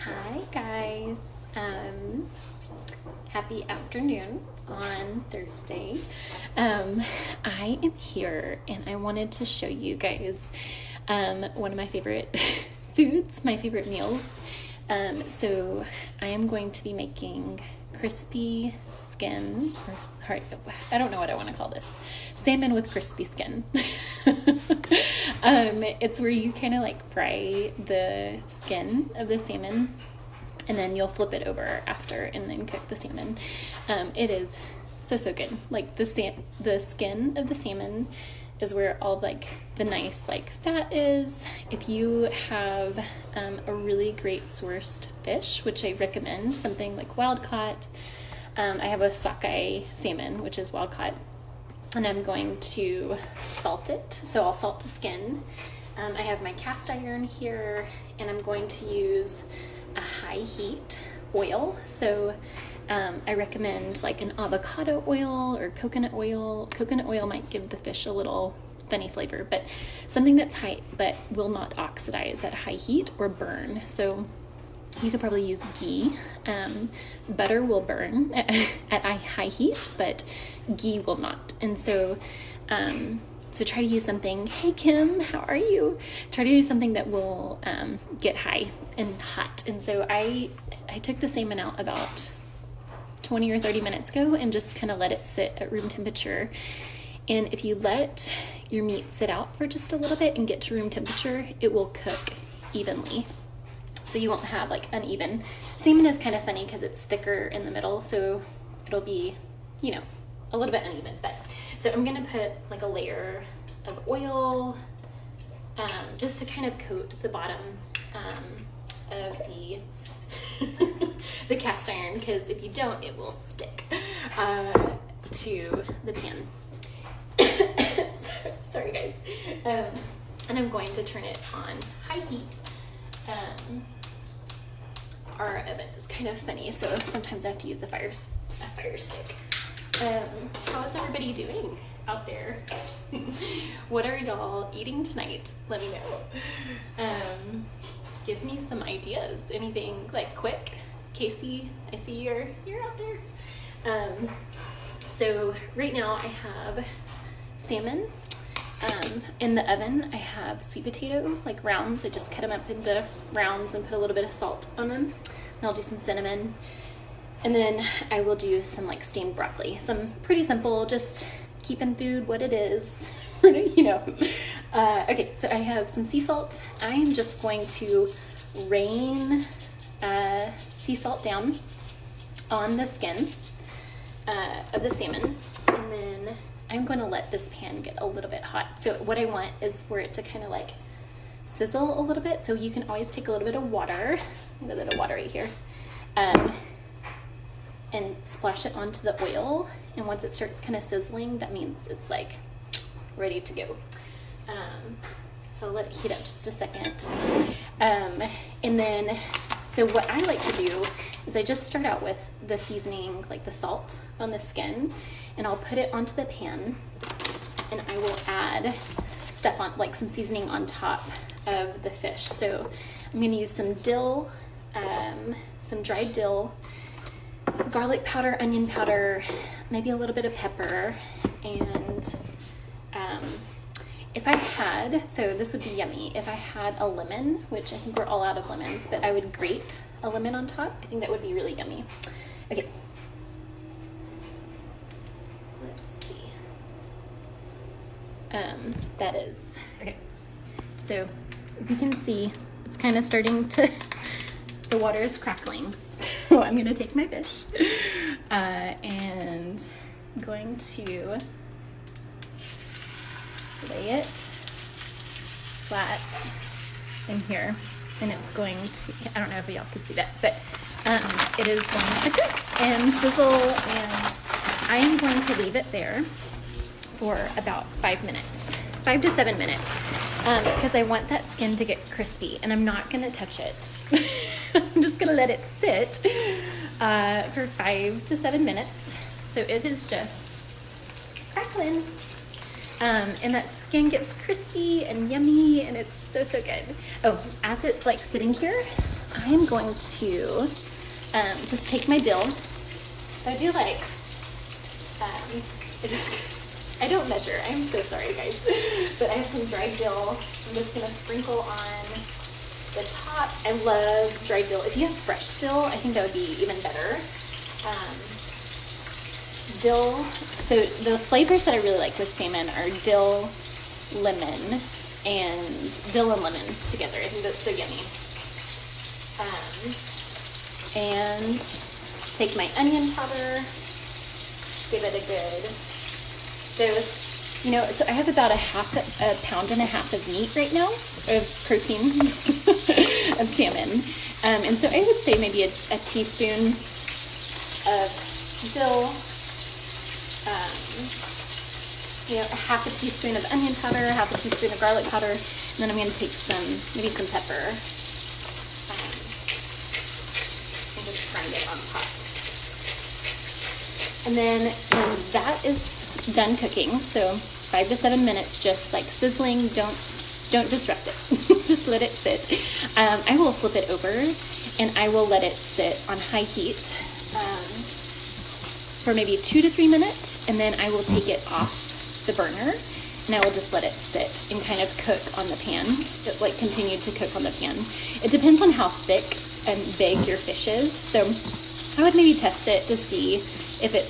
Hi guys, happy afternoon on Thursday. I am here and I wanted to show you guys one of my favorite foods, my favorite meals. So I am going to be making crispy skin, or I don't know what I want to call this, salmon with crispy skin. It's where you kind of like fry the skin of the salmon and then you'll flip it over after and then cook the salmon. It is so good. Like the skin of the salmon is where all like the nice like fat is. If you have a really great sourced fish, which I recommend, something like wild caught. I have a sockeye salmon, which is wild caught, and I'm going to salt it. So I'll salt the skin. I have my cast iron here, and I'm going to use a high heat oil. So I recommend like an avocado oil or coconut oil. Coconut oil might give the fish a little funny flavor, but something that's high but will not oxidize at high heat or burn. So you could probably use ghee. Butter will burn at high heat, but ghee will not. And so try to use something, hey Kim, how are you? Try to use something that will get high and hot. And so I took the salmon out about 20 or 30 minutes ago and just kind of let it sit at room temperature. And if you let your meat sit out for just a little bit and get to room temperature, it will cook evenly. So you won't have like uneven. Salmon is kind of funny because it's thicker in the middle, so it'll be, a little bit uneven. But so I'm gonna put like a layer of oil just to kind of coat the bottom of the the cast iron, because if you don't, it will stick to the pan. Sorry guys. And I'm going to turn it on high heat. Our oven is kind of funny, so sometimes I have to use a fire stick. How is everybody doing out there? What are y'all eating tonight? Let me know. Give me some ideas. Anything like quick? Casey, I see you're out there. So right now I have salmon. In the oven, I have sweet potato, like rounds. I just cut them up into rounds and put a little bit of salt on them. And I'll do some cinnamon. And then I will do some like steamed broccoli. Some pretty simple, just keeping food what it is, Okay, so I have some sea salt. I am just going to rain sea salt down on the skin of the salmon. And then I'm going to let this pan get a little bit hot. So what I want is for it to kind of like sizzle a little bit. So you can always take a little bit of water, a little bit of water right here, and splash it onto the oil. And once it starts kind of sizzling, that means it's like ready to go. So I'll let it heat up just a second. And then, so what I like to do is I just start out with the seasoning, like the salt on the skin, and I'll put it onto the pan, and I will add stuff on, like some seasoning on top of the fish. So I'm gonna use some dill, some dried dill, garlic powder, onion powder, maybe a little bit of pepper, and if I had, so this would be yummy, if I had a lemon, which I think we're all out of lemons, but I would grate a lemon on top. I think that would be really yummy. Okay. Let's see. That is, okay. So you can see it's kind of starting to, the water is crackling. So I'm gonna take my fish and I'm going to lay it flat in here, and it's going to, I don't know if y'all can see that, but it is going to cook and sizzle, and I am going to leave it there for about 5 minutes, 5 to 7 minutes, because I want that skin to get crispy, and I'm not going to touch it. I'm just going to let it sit for 5 to 7 minutes, so it is just crackling. And that skin gets crispy and yummy, and it's so good. Oh, as it's like sitting here, I'm going to just take my dill. So I do like, I don't measure. I'm so sorry, guys. But I have some dried dill. I'm just going to sprinkle on the top. I love dried dill. If you have fresh dill, I think that would be even better. Dill, so the flavors that I really like with salmon are dill, lemon, and dill and lemon together. I think that's so yummy. And take my onion powder, just give it a good dose. You know, so I have about a pound and a half of meat right now, of protein, of salmon. And so I would say maybe a teaspoon of dill, you know, half a teaspoon of onion powder, half a teaspoon of garlic powder, and then I'm going to take maybe some pepper, and just grind it on top. And then when that is done cooking, so 5 to 7 minutes, just like sizzling, don't disrupt it, just let it sit. I will flip it over, and I will let it sit on high heat for maybe 2 to 3 minutes, and then I will take it off the burner, and I will just let it sit and kind of cook on the pan, like continue to cook on the pan. It depends on how thick and big your fish is, so I would maybe test it to see if it's